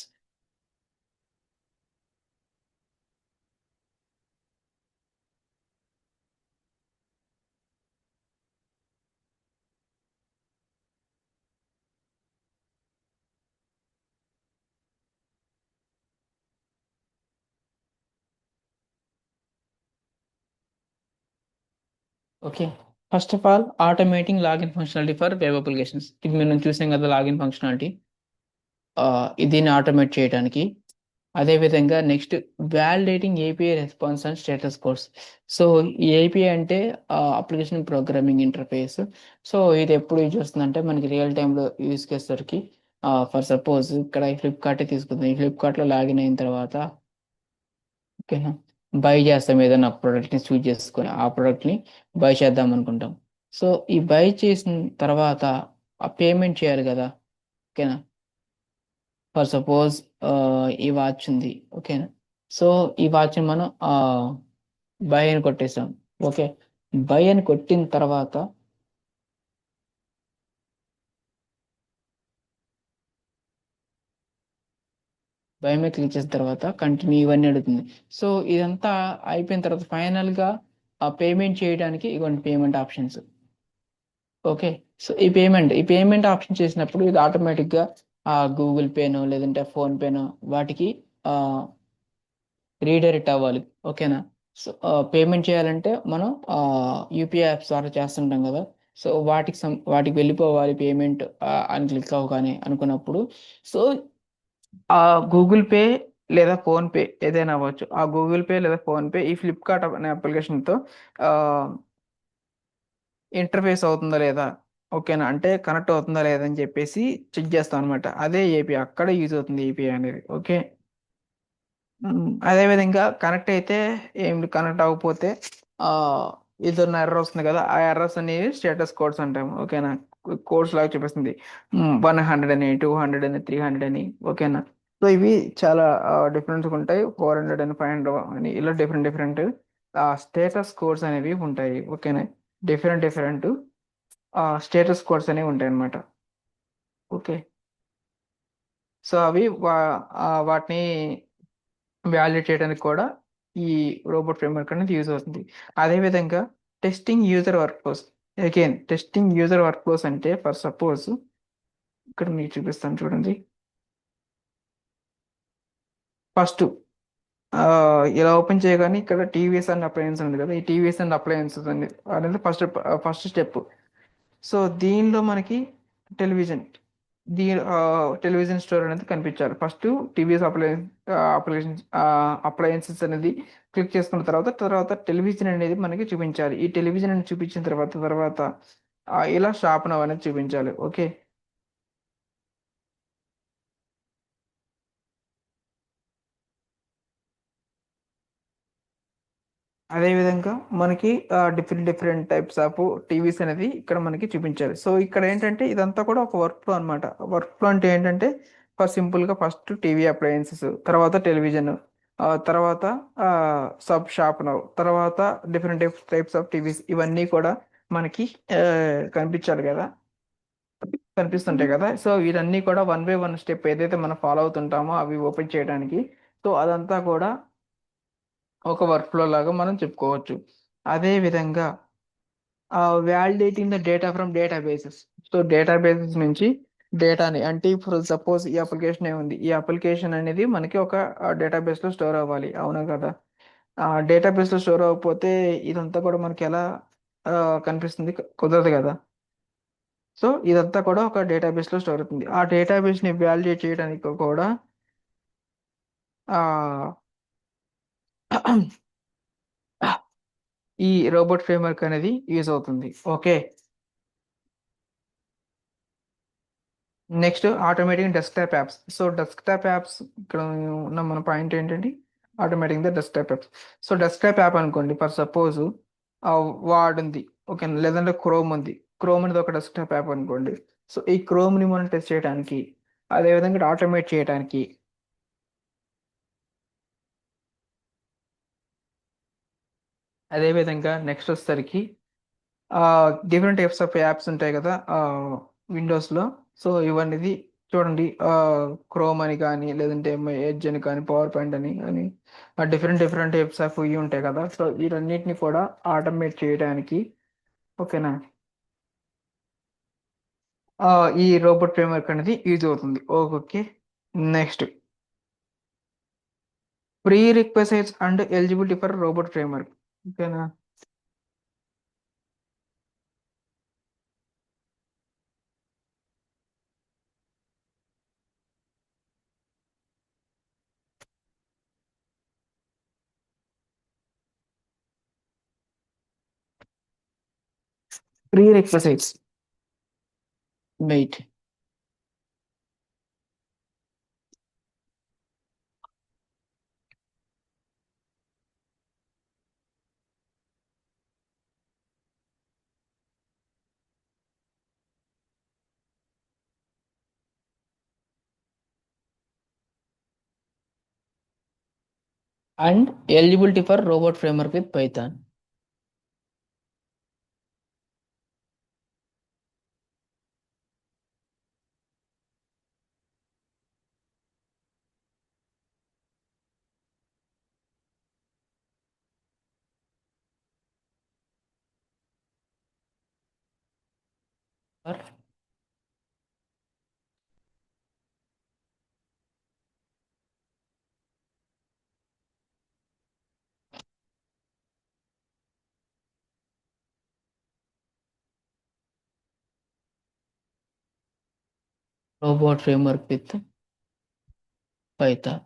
Okay, first of all automating login functionality for web applications. ఇది మనం చూసాం కదా లాగిన్ ఫంక్షనాలిటీ, దీన్ని ఆటోమేట్ చేయడానికి. అదేవిధంగా next validating API response and status codes. So ఈ ఏపీఐ అంటే అప్లికేషన్ ప్రోగ్రామింగ్ ఇంటర్ఫేస్. సో ఇది ఎప్పుడు యూజ్ వస్తుందంటే మనకి రియల్ టైంలో యూజ్ చేసేసరికి ఫర్ సపోజ్ ఇక్కడ ఫ్లిప్కార్ట్ తీసుకుందాం. ఈ ఫ్లిప్కార్ట్లో లాగిన్ అయిన తర్వాత ఓకేనా, బై చేస్తాం, ఏదైనా ప్రోడక్ట్ని చూజ్ చేసుకొని ఆ ప్రోడక్ట్ని బై చేద్దాం అనుకుంటాం. సో ఈ బై చేసిన తర్వాత ఆ పేమెంట్ చేయాలి కదా. ఓకేనా, ఫర్ సపోజ్ ఈ వాచ్ ఉంది. ఓకేనా, సో ఈ వాచ్ని మనం బై అని కొట్టేసాం. ఓకే, బై అని కొట్టిన తర్వాత బై మీద క్లిక్ చేసిన తర్వాత కంటిన్యూ ఇవన్నీ అడుగుతుంది. సో ఇదంతా అయిపోయిన తర్వాత ఫైనల్గా ఆ పేమెంట్ చేయడానికి ఇవన్నీ పేమెంట్ ఆప్షన్స్. ఓకే, సో ఈ పేమెంట్ ఆప్షన్ చేసినప్పుడు ఇది ఆటోమేటిక్గా గూగుల్ పేనో లేదంటే ఫోన్పేనో వాటికి రీడైరెక్ట్ అవ్వాలి. ఓకేనా, సో పేమెంట్ చేయాలంటే మనం యూపీఐ యాప్స్ ద్వారా చేస్తుంటాం కదా. సో వాటికి వెళ్ళిపోవాలి పేమెంట్ అని క్లిక్ అవ్వగానే అనుకున్నప్పుడు. సో ఆ గూగుల్ పే లేదా ఫోన్ పే ఏదైనా అవ్వచ్చు. ఆ గూగుల్ పే లేదా ఫోన్ పే ఈ ఫ్లిప్కార్ట్ అనే అప్లికేషన్తో ఇంటర్ఫేస్ అవుతుందా లేదా, ఓకేనా, అంటే కనెక్ట్ అవుతుందా లేదా అని చెప్పేసి చెక్ చేస్తాం అనమాట. అదే ఏపీఐ అక్కడ యూజ్ అవుతుంది ఏపీఐ అనేది. ఓకే. అదేవిధంగా కనెక్ట్ అయితే ఏం కనెక్ట్ అవ్వకపోతే ఆ ఏదైనా ఎర్రర్ వస్తుంది కదా, ఆ ఎర్రర్స్ అనేవి స్టేటస్ కోడ్స్ అంటాము. ఓకేనా, కోడ్స్ లాగా చూపిస్తుంది. 100 అని, 200 అని, 300 అని. ఓకేనా. సో ఇవి చాలా డిఫరెంట్గా ఉంటాయి. 400 అని, 500 అని, ఇలా డిఫరెంట్ డిఫరెంట్ స్టేటస్ కోడ్స్ అనేవి ఉంటాయి. ఓకేనా. డిఫరెంట్ డిఫరెంట్ స్టేటస్ కోడ్స్ అనేవి ఉంటాయి అన్నమాట. ఓకే. సో అవి వాటిని వాలిడేట్ చేయడానికి కూడా ఈ రోబోట్ ఫ్రేమ్వర్క్ అనేది యూజ్ అవుతుంది. అదేవిధంగా testing user work flows. Again testing user work flows అంటే ఫర్ సపోజ్ ఇక్కడ మీకు చూపిస్తాను చూడండి. ఫస్ట్ ఇలా ఓపెన్ చేయగానే ఇక్కడ టీవీఎస్ అండ్ అప్లయన్స్ ఉంది కదా, ఈ టీవీఎస్ అండ్ అప్లయన్సెస్ అనేది ఫస్ట్ ఫస్ట్ స్టెప్. సో దీనిలో మనకి టెలివిజన్ దీ టెలివిజన్ స్టోర్ అనేది కనిపించాలి. ఫస్ట్ టీవీఎస్ అప్లయన్స్ అప్లయన్సెస్ అనేది క్లిక్ చేసుకున్న తర్వాత తర్వాత టెలివిజన్ అనేది మనకి చూపించాలి. ఈ టెలివిజన్ అనేది చూపించిన తర్వాత తర్వాత ఇలా షాప్ నవ్ అనేది చూపించాలి. ఓకే. అదే విధంగా మనకి different different types of TVs అనేది ఇక్కడ మనకి చూపించాలి. సో ఇక్కడ ఏంటంటే ఇదంతా కూడా ఒక వర్క్ ఫ్లో అనమాట. వర్క్ ఫ్లో అంటే ఏంటంటే ఫస్ట్ సింపుల్ గా ఫస్ట్ టీవీ అప్లయన్సెస్, తర్వాత టెలివిజన్, తర్వాత సబ్ షాప్ నౌ, తర్వాత డిఫరెంట్ టైప్స్ ఆఫ్ టీవీస్ ఇవన్నీ కూడా మనకి ఆ, కనిపించాలి కదా, కనిపిస్తుంటాయి కదా. సో ఇవన్నీ కూడా వన్ బై వన్ స్టెప్ ఏదైతే మనం ఫాలో అవుతుంటామో అవి ఓపెన్ చేయడానికి, సో అదంతా కూడా ఒక వర్క్ ఫ్లో లాగా మనం చెప్పుకోవచ్చు. అదే విధంగా validating the data from databases. So databases నుంచి డేటాని, అంటే ఇప్పుడు సపోజ్ ఈ అప్లికేషన్ ఏముంది, ఈ అప్లికేషన్ అనేది మనకి ఒక డేటాబేస్ లో స్టోర్ అవ్వాలి, అవునా కదా. ఆ డేటాబేస్ లో స్టోర్ అవ్వకపోతే ఇదంతా కూడా మనకి ఎలా ఆ, కనిపిస్తుంది, కుదరదు కదా. సో ఇదంతా కూడా ఒక డేటాబేస్ లో స్టోర్ అవుతుంది. ఆ డేటాబేస్ ని వ్యాలిడేట్ చేయడానికి కూడా ఆ ఈ రోబోట్ ఫ్రేమ్వర్క్ అనేది యూజ్ అవుతుంది. Okay. Next automating desktop apps. So desktop apps ఇక్కడ ఉన్న మన పాయింట్ ఏంటంటే automating the desktop apps. So desktop app అనుకోండి ఫర్ సపోజ్ వార్డ్ ఉంది, ఓకే, లేదంటే క్రోమ్ ఉంది. క్రోమ్ అనేది ఒక డెస్క్టాప్ యాప్ అనుకోండి. సో ఈ క్రోమ్ ని మనం టెస్ట్ చేయడానికి, అదే విధంగా ఆటోమేట్ చేయడానికి, అదే విధంగా నెక్స్ట్ వచ్చేసరికి డిఫరెంట్ టైప్స్ ఆఫ్ యాప్స్ ఉంటాయి కదా విండోస్లో. సో ఇవన్నీ చూడండి, క్రోమ్ అని కానీ, లేదంటే ఎడ్జ్ అని కానీ, పవర్ పాయింట్ అని కానీ, డిఫరెంట్ డిఫరెంట్ టైప్స్ ఆఫ్ ఇవి ఉంటాయి కదా. సో వీటన్నిటిని కూడా ఆటోమేట్ చేయడానికి, ఓకేనా, ఆ, ఈ రోబోట్ ఫ్రేమ్వర్క్ అనేది యూజ్ అవుతుంది. Okay. Next prerequisites and eligibility for robot framework. ఓకేనా. Prerequisites, wait. And eligibility for robot framework with Python. Robot framework with Python.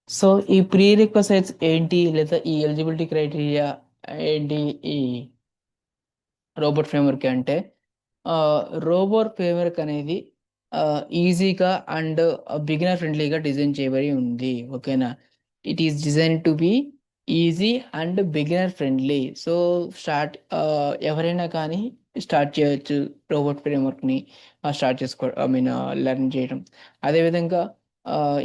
So ఈ ప్రీ రిక్వసైట్స్ ఏంటి, లేదా ఈ ఎలిజిబిలిటీ క్రైటీరియా ఏంటి ఈ రోబోట్ ఫ్రేమ్వర్క్ అంటే, రోబోట్ ఫ్రేమ్వర్క్ అనేది ఈజీగా అండ్ బిగినర్ ఫ్రెండ్లీగా డిజైన్ చేయబడి ఉంది. ఓకేనా? It is design to be easy and beginner friendly. So ఎవరైనా కానీ స్టార్ట్ చేయొచ్చు రోబోట్ ఫ్రేమ్వర్క్ని స్టార్ట్ చేసుకో, ఐ మీన్ లెర్న్ చేయడం. అదేవిధంగా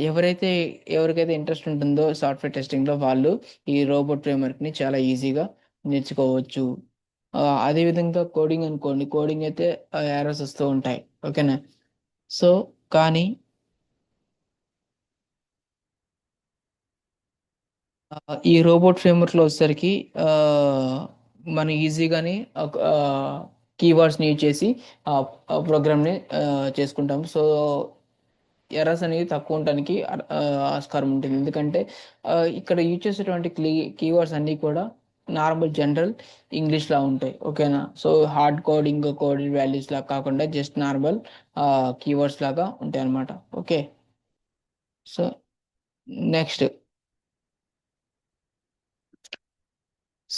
ఎవరైతే ఎవరికైతే ఇంట్రెస్ట్ ఉంటుందో సాఫ్ట్వేర్ టెస్టింగ్లో, వాళ్ళు ఈ రోబోట్ ఫ్రేమ్వర్క్ని చాలా ఈజీగా నేర్చుకోవచ్చు. అదేవిధంగా కోడింగ్ అనుకోండి, కోడింగ్ అయితే ఎర్రర్స్ వస్తూ ఉంటాయి. ఓకేనా? సో కానీ ఈ రోబోట్ ఫ్రేమ్వర్క్లో వచ్చేసరికి ఆ, మనం ఈజీగాని కీవర్డ్స్ని యూజ్ చేసి ప్రోగ్రామ్ని చేసుకుంటాం. సో ఎర్రర్స్ అనేది తక్కువ ఉండడానికి ఆస్కారం ఉంటుంది. ఎందుకంటే ఇక్కడ యూజ్ చేసేటువంటి కీవర్డ్స్ అన్నీ కూడా నార్మల్ జనరల్ ఇంగ్లీష్ లా ఉంటాయి. ఓకేనా? So hard coding coded values లా కాకుండా జస్ట్ నార్మల్ కీవర్డ్స్ లాగా ఉంటాయి అన్నమాట. Okay. So next,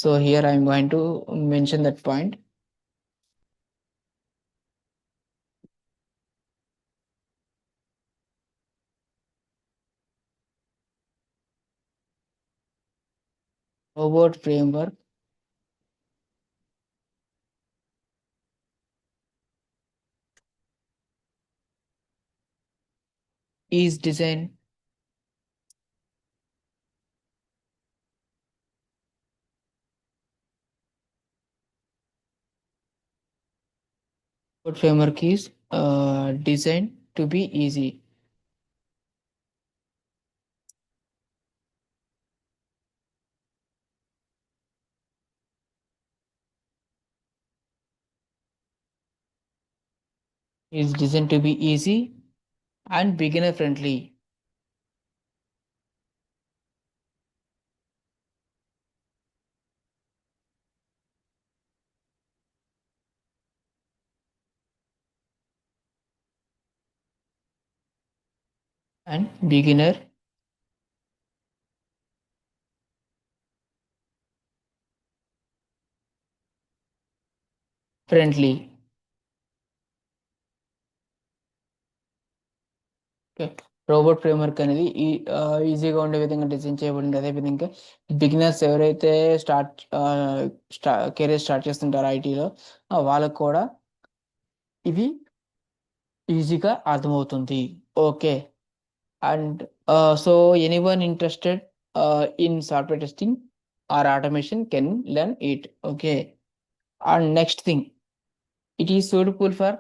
so here I'm going to mention that point. Robot framework is designed robot framework is designed to be easy. Is designed to be easy and beginner friendly. And beginner friendly. Okay. Robot framework అనేది ఈజీగా ఉండే విధంగా డిజైన్ చేయబడింది. అదేవిధంగా బిగినర్స్ ఎవరైతే కెరీర్ స్టార్ట్ చేస్తుంటారో ఐటీలో, వాళ్ళకు కూడా ఇది ఈజీగా అర్థమవుతుంది. Okay. And so anyone interested in software testing are automation can learn it. Okay. And next thing, it is suitable for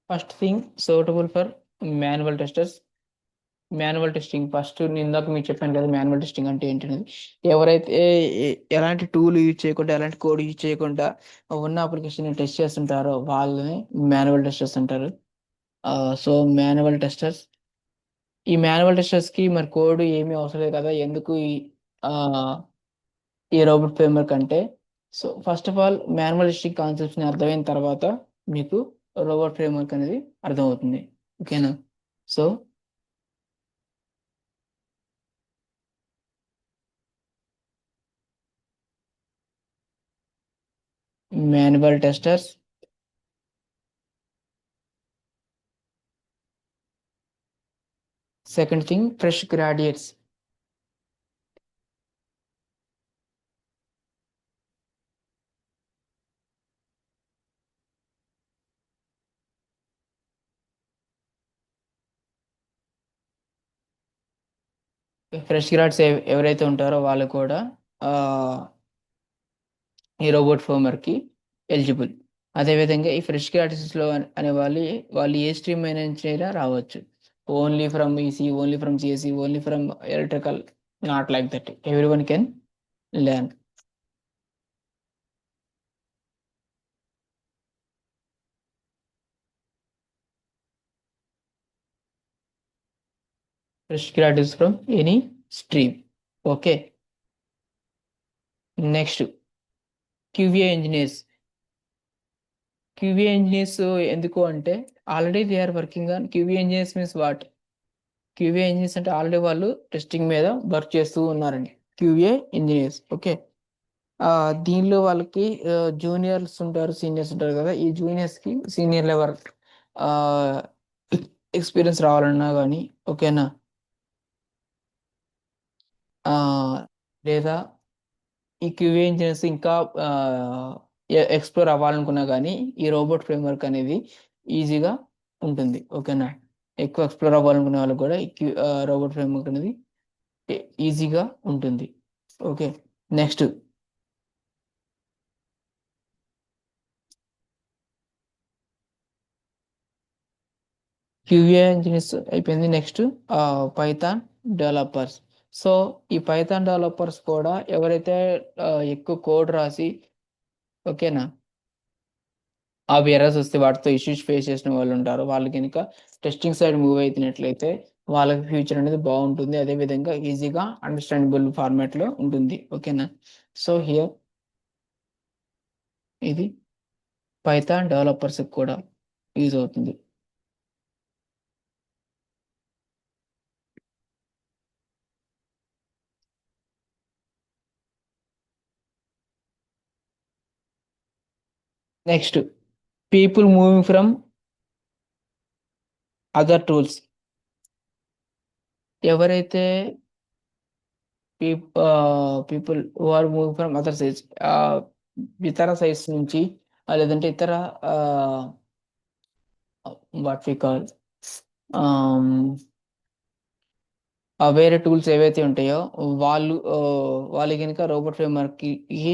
first thing suitable for manual testers. Manual testing first, నేను ఇందాక మీకు చెప్పాను కదా మాన్యువల్ టెస్టింగ్ అంటే ఏంటనేది. ఎవరైతే ఎలాంటి టూల్ యూజ్ చేయకుండా, ఎలాంటి కోడ్ యూజ్ చేయకుండా ఉన్న అప్లికేషన్ టెస్ట్ చేస్తుంటారో వాళ్ళని మాన్యువల్ టెస్టర్స్ అంటారు. సో మాన్యువల్ టెస్టర్స్, ఈ మాన్యువల్ టెస్టర్స్ కి మరి కోడ్ ఏమీ అవసరం లేదు కదా, ఎందుకు ఆ, ఈ రోబోట్ ఫ్రేమ్వర్క్ అంటే, so first of all manual testing concepts ని అర్థమైన తర్వాత మీకు రోబోట్ ఫ్రేమ్వర్క్ అనేది అర్థమవుతుంది. ఓకేనా? So manual testers. Second thing, fresh graduates. Fresh grads ఎవరైతే ఉంటారో వాళ్ళు కూడా ఆ, ఈ రోబోట్ ఫ్రేమ్వర్క్కి ఎలిజిబుల్. అదేవిధంగా ఈ ఫ్రెష్ గ్రాడ్యుయేట్స్లో అనే వాళ్ళు ఏ స్ట్రీమ్ అయినా నుంచి అయినా రావచ్చు. Only from EC, only from CSC, only from electrical, not like that. Every one can learn. Fresh graduates from any stream. Okay. Next, QA engineers. QA engineers ఎందుకు అంటే already they are working on QA engineers means what? QA engineers అంటే ఆల్రెడీ వాళ్ళు టెస్టింగ్ మీద వర్క్ చేస్తూ ఉన్నారండి. QA engineers. ఓకే. దీనిలో వాళ్ళకి జూనియర్స్ ఉంటారు, సీనియర్స్ ఉంటారు కదా. ఈ జూనియర్స్కి సీనియర్ లెవెల్ ఎక్స్పీరియన్స్ రావాలన్నా కానీ ఓకేనా, ఆ, లేదా ఈ క్యూఏ ఇంజినియర్స్ ఇంకా ఎక్స్ప్లోర్ అవ్వాలనుకున్నా కానీ ఈ రోబోట్ ఫ్రేమ్వర్క్ అనేది ఈజీగా ఉంటుంది. ఓకేనా, ఎక్కువ ఎక్స్ప్లోర్ అవ్వాలనుకునే వాళ్ళకి కూడా ఈ రోబోట్ ఫ్రేమ్వర్క్ అనేది ఈజీగా ఉంటుంది. ఓకే. నెక్స్ట్ క్యూఏ ఇంజనీర్స్ అయిపోయింది. Next Python developers. సో ఈ పైథాన్ డెవలపర్స్ కూడా ఎవరైతే ఎక్కువ కోడ్ రాసి ఓకేనా ఆ ఎర్రర్స్ వస్తే వాటితో ఇష్యూస్ ఫేస్ చేసిన వాళ్ళు ఉంటారు. వాళ్ళు కనుక టెస్టింగ్ సైడ్ మూవ్ అవుతున్నట్లయితే వాళ్ళకి ఫ్యూచర్ అనేది బాగుంటుంది. అదేవిధంగా ఈజీగా అండర్స్టాండబుల్ ఫార్మాట్లో ఉంటుంది. ఓకేనా. సో హియర్ ఇది పైథాన్ డెవలపర్స్ కూడా యూజ్ అవుతుంది. Next, people moving from other tools. ఎవరైతే people who are moving from other size, ఇతర సైజ్ నుంచి లేదంటే ఇతర వాట్ వి కాల్ వేరే టూల్స్ ఏవైతే ఉంటాయో వాళ్ళు వాళ్ళు కనుక రోబోట్ ఫ్రేమ్వర్క్కి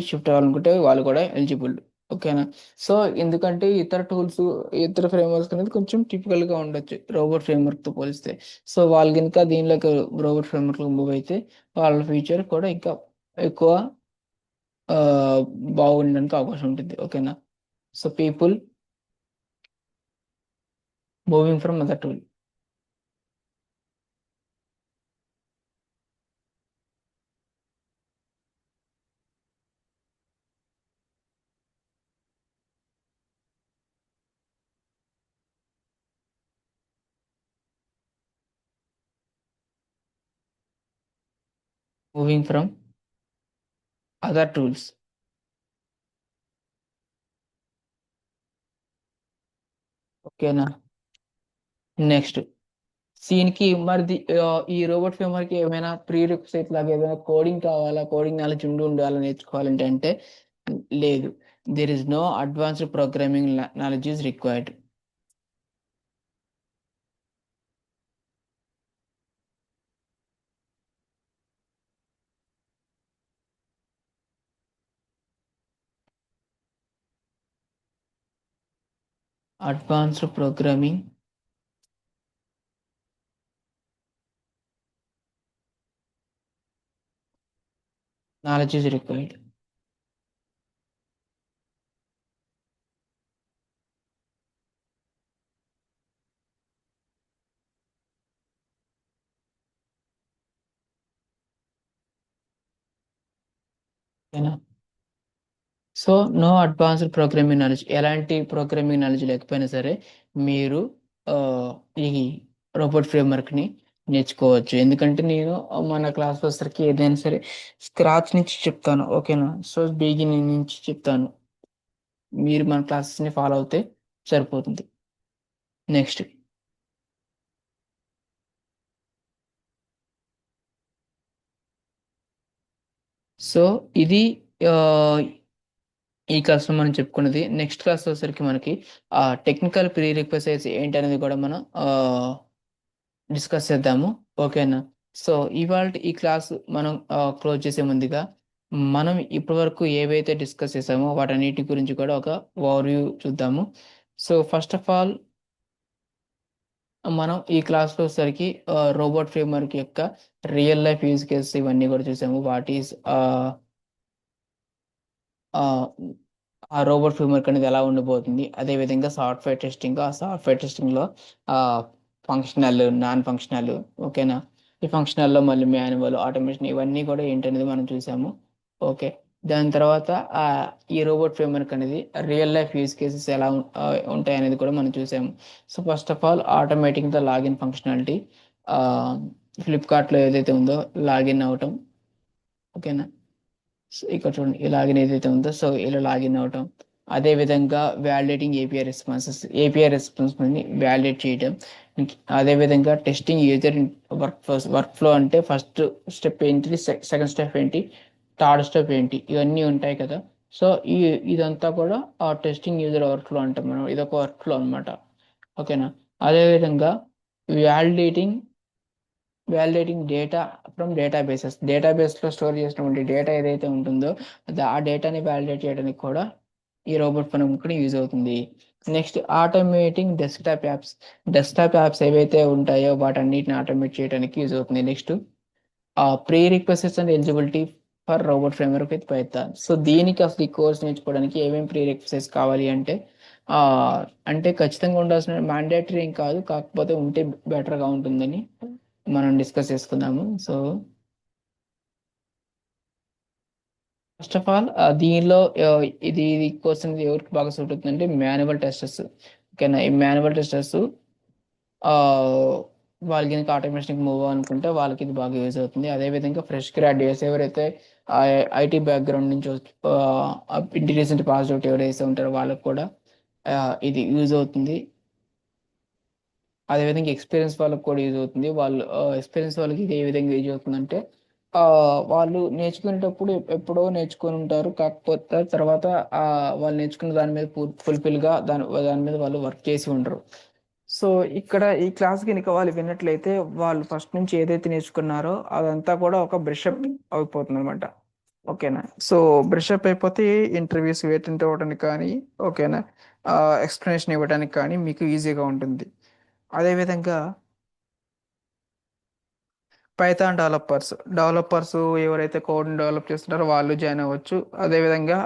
షిఫ్ట్ అవ్వాలనుకుంటే వాళ్ళు కూడా ఎలిజిబుల్. ఓకేనా. సో ఎందుకంటే ఇతర టూల్స్, ఇతర ఫ్రేమ్వర్క్స్ అనేది కొంచెం టిపికల్గా ఉండొచ్చు రోబోట్ ఫ్రేమ్వర్క్తో పోలిస్తే. సో వాళ్ళు కనుక దీనిలోకి రోబోట్ ఫ్రేమ్వర్క్లో మూవ్ అయితే వాళ్ళ ఫ్యూచర్ కూడా ఇంకా ఎక్కువ ఆ, బాగుండడానికి అవకాశం ఉంటుంది. ఓకేనా. So people moving from other tool. Moving from other tools. ఓకేనా. నెక్స్ట్ దీనికి మరి ఈ రోబోట్ ఫ్రేమ్వర్క్ ఏమైనా ప్రీ రిక్వైట్ లాగా ఏదైనా కోడింగ్ కావాలా, కోడింగ్ నాలెడ్జ్ ఉండాలా నేర్చుకోవాలంటే అంటే లేదు. There is no advanced programming knowledge is required. Advanced programming knowledge is required. ఓకేనా. So no advanced programming knowledge, ఎలాంటి ప్రోగ్రామింగ్ నాలెడ్జ్ లేకపోయినా సరే మీరు ఆ, ఈ రోబోట్ ఫ్రేమ్వర్క్ని నేర్చుకోవచ్చు. ఎందుకంటే నేను మన క్లాస్ వచ్చరికి ఏదైనా సరే స్క్రాచ్ నుంచి చెప్తాను. ఓకేనా. సో బిగినింగ్ నుంచి చెప్తాను, మీరు మన క్లాసెస్ని ఫాలో అవుతే సరిపోతుంది. నెక్స్ట్, సో ఇది ఆ, ఈ క్లాస్లో మనం చెప్పుకున్నది. నెక్స్ట్ క్లాస్ వచ్చేసరికి మనకి టెక్నికల్ ప్రీ రిక్వెసైట్స్ ఏంటి అనేది కూడా మనం డిస్కస్ చేద్దాము. ఓకేనా. సో ఇవాళ ఈ క్లాస్ మనం క్లోజ్ చేసే ముందుగా మనం ఇప్పటివరకు ఏవైతే డిస్కస్ చేసామో వాటన్నిటి గురించి కూడా ఒక ఓవర్వ్యూ చూద్దాము. సో ఫస్ట్ ఆఫ్ ఆల్ మనం ఈ క్లాస్లో వచ్చేసరికి రోబోట్ ఫ్రేమ్వర్క్ యొక్క రియల్ లైఫ్ యూజ్ కేసెస్ ఇవన్నీ కూడా చూసాము. వాట్ ఈస్ ఆ రోబోట్ ఫ్రేమ్వర్క్ అనేది ఎలా ఉండబోతుంది, అదేవిధంగా సాఫ్ట్వేర్ టెస్టింగ్, ఆ సాఫ్ట్వేర్ టెస్టింగ్లో ఫంక్షనల్, నాన్ ఫంక్షనల్, ఓకేనా, ఈ ఫంక్షనల్లో మళ్ళీ మాన్యువల్, ఆటోమేషన్ ఇవన్నీ కూడా ఏంటనేది మనం చూసాము. ఓకే, దాని తర్వాత ఈ రోబోట్ ఫ్రేమ్వర్క్ అనేది రియల్ లైఫ్ యూజ్ కేసెస్ ఎలా ఉంటాయి అనేది కూడా మనం చూసాము. So first of all automating the login functionality, ఫ్లిప్కార్ట్లో ఏదైతే ఉందో లాగిన్ అవటం, ఓకేనా. సో ఇక్కడ చూడండి ఈ లాగిన్ ఏదైతే ఉందో సో ఇలా లాగిన్ అవటం, అదే విధంగా వ్యాలిడేటింగ్ ఏపీఐ రెస్పాన్స్ని వ్యాలిడేట్ చేయడం, అదే విధంగా టెస్టింగ్ యూజర్ వర్క్ ఫ్లో అంటే ఫస్ట్ స్టెప్ ఏంటి, సెకండ్ స్టెప్ ఏంటి, థర్డ్ స్టెప్ ఏంటి, ఇవన్నీ ఉంటాయి కదా. సో ఇదంతా కూడా ఆ టెస్టింగ్ యూజర్ వర్క్ ఫ్లో అంటాం మనం, ఇదొక వర్క్ ఫ్లో అనమాట, ఓకేనా. అదేవిధంగా వ్యాలిడేటింగ్ వ్యాలిడేటింగ్ డేటా ఫ్రమ్ డేటాబేస్లో స్టోర్ చేసినటువంటి డేటా ఏదైతే ఉంటుందో ఆ డేటాని వ్యాలిడేట్ చేయడానికి కూడా ఈ రోబోట్ పని కూడా యూజ్ అవుతుంది. నెక్స్ట్ ఆటోమేటింగ్ డెస్క్టాప్ యాప్స్ ఏవైతే ఉంటాయో వాటన్నిటిని ఆటోమేట్ చేయడానికి యూజ్ అవుతుంది. Next pre రిక్వెస్టెస్ and eligibility for robot framework with Python. So దీనికి అసలు ఈ కోర్స్ నేర్చుకోవడానికి ఏమేమి ప్రీ రిక్వెస్టెస్ కావాలి అంటే ఆ, అంటే ఖచ్చితంగా ఉండాల్సిన మ్యాండేటరీ ఏం కాదు, కాకపోతే ఉంటే బెటర్గా ఉంటుందని మనం డిస్కస్ చేసుకుందాము. సో ఫస్ట్ ఆఫ్ ఆల్ దీనిలో ఇది క్వశ్చన్ ఎవరికి బాగా సూట్ అవుతుందంటే మాన్యువల్ టెస్టర్స్, ఓకేనా. ఈ మాన్యువల్ టెస్టర్స్ వాళ్ళకి కనుక ఆటోమేషన్కి మూవ్ అనుకుంటే వాళ్ళకి ఇది బాగా యూజ్ అవుతుంది. అదేవిధంగా ఫ్రెష్ గ్రాడ్యుయేట్స్ ఎవరైతే ఐటీ బ్యాక్గ్రౌండ్ నుంచి రీసెంట్ పాస్ అవుట్ ఎవరైతే ఉంటారో వాళ్ళకి కూడా ఇది యూజ్ అవుతుంది. అదేవిధంగా ఎక్స్పీరియన్స్ వాళ్ళకి కూడా యూజ్ అవుతుంది. వాళ్ళు ఎక్స్పీరియన్స్ వాళ్ళకి ఇది ఏ విధంగా యూజ్ అవుతుందంటే ఆ, వాళ్ళు నేర్చుకునేటప్పుడు ఎప్పుడో నేర్చుకొని ఉంటారు, కాకపోతే తర్వాత ఆ, వాళ్ళు నేర్చుకున్న దాని మీద ఫుల్ఫిల్గా దాని మీద వాళ్ళు వర్క్ చేసి ఉండరు. సో ఇక్కడ ఈ క్లాస్ కనుక వాళ్ళు విన్నట్లయితే వాళ్ళు ఫస్ట్ నుంచి ఏదైతే నేర్చుకున్నారో అదంతా కూడా ఒక బ్రషప్ అయిపోతుంది అనమాట, ఓకేనా. సో బ్రషప్ అయిపోతే ఇంటర్వ్యూస్ అటెండ్ అవ్వడానికి కానీ, ఓకేనా, ఎక్స్ప్లెనేషన్ ఇవ్వడానికి కానీ మీకు ఈజీగా ఉంటుంది. అదేవిధంగా పైథాన్ డెవలపర్స్ ఎవరైతే కోడ్ని డెవలప్ చేస్తున్నారో వాళ్ళు జాయిన్ అవ్వచ్చు. అదేవిధంగా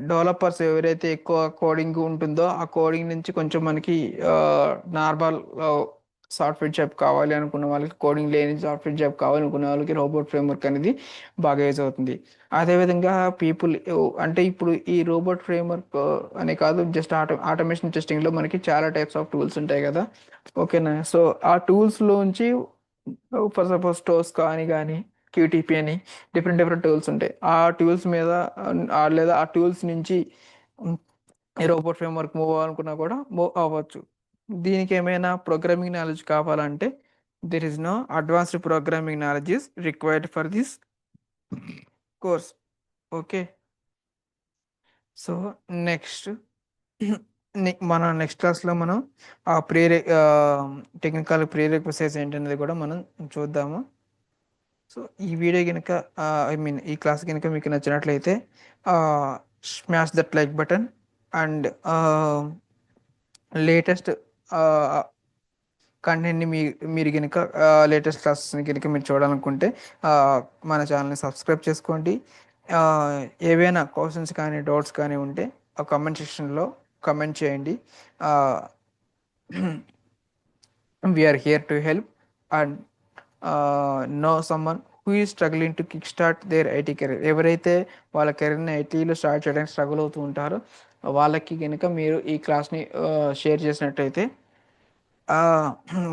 డెవలపర్స్ ఎవరైతే ఎక్కువ కోడింగ్ ఉంటుందో ఆ కోడింగ్ నుంచి కొంచెం మనకి నార్మల్ సాఫ్ట్వేర్ జాబ్ కావాలి అనుకున్న వాళ్ళకి, కోడింగ్ లేని సాఫ్ట్వేర్ జాబ్ కావాలనుకున్న వాళ్ళకి రోబోట్ ఫ్రేమ్వర్క్ అనేది బాగా యూజ్ అవుతుంది. అదేవిధంగా పీపుల్ అంటే ఇప్పుడు ఈ రోబోట్ ఫ్రేమ్వర్క్ అనే కాదు, జస్ట్ ఆటోమేషన్ టెస్టింగ్లో మనకి చాలా టైప్స్ ఆఫ్ టూల్స్ ఉంటాయి కదా, ఓకేనా. సో ఆ టూల్స్లోంచి ఫర్ సపోజ్ టోస్ కానీ క్యూటీపీ అని డిఫరెంట్ డిఫరెంట్ టూల్స్ ఉంటాయి. ఆ టూల్స్ మీద లేదా ఆ టూల్స్ నుంచి ఉమ్, ఈ రోబోట్ ఫ్రేమ్వర్క్ మూవ్ అవ్వాలనుకున్నా కూడా మూవ్ అవ్వచ్చు. దీనికి ఏమైనా ప్రోగ్రామింగ్ నాలెడ్జ్ కావాలంటే there is no advanced programming knowledge is required for this course, okay. So next మన నెక్స్ట్ క్లాస్లో మనం ఆ టెక్నికల్ ప్రీరెక్విజైట్స్ ఏంటనేది కూడా మనం చూద్దాము. సో ఈ వీడియో కనుక ఐ మీన్ ఈ క్లాస్ కనుక మీకు నచ్చినట్లయితే smash that like button and latest కంటెంట్ని మీరు కనుక లేటెస్ట్ క్లాసెస్ని కనుక మీరు చూడాలనుకుంటే ఆ, మన ఛానల్ని సబ్స్క్రైబ్ చేసుకోండి. ఆ, ఏవైనా క్వశ్చన్స్ కానీ డౌట్స్ కానీ ఉంటే ఆ కమెంట్ సెక్షన్లో కమెంట్ చేయండి. We are here to help and no someone who is struggling to kick start their IT career. ఎవరైతే వాళ్ళ కెరీర్ని ఐటీలో స్టార్ట్ చేయడానికి స్ట్రగుల్ అవుతూ ఉంటారో వాళ్ళకి కనుక మీరు ఈ క్లాస్ని షేర్ చేసినట్టయితే ఆ,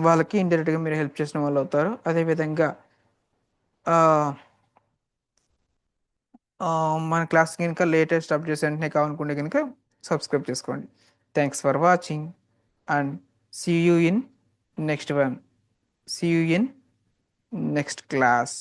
వాళ్ళకి ఇండైరెక్ట్గా మీరు హెల్ప్ చేసిన వాళ్ళు అవుతారు. అదేవిధంగా ఆ, మన క్లాస్ కనుక లేటెస్ట్ అప్డేట్స్ వెంటనే కావాలనుకుంటే కనుక సబ్స్క్రైబ్ చేసుకోండి. Thanks for watching and see you in next one see you in next class.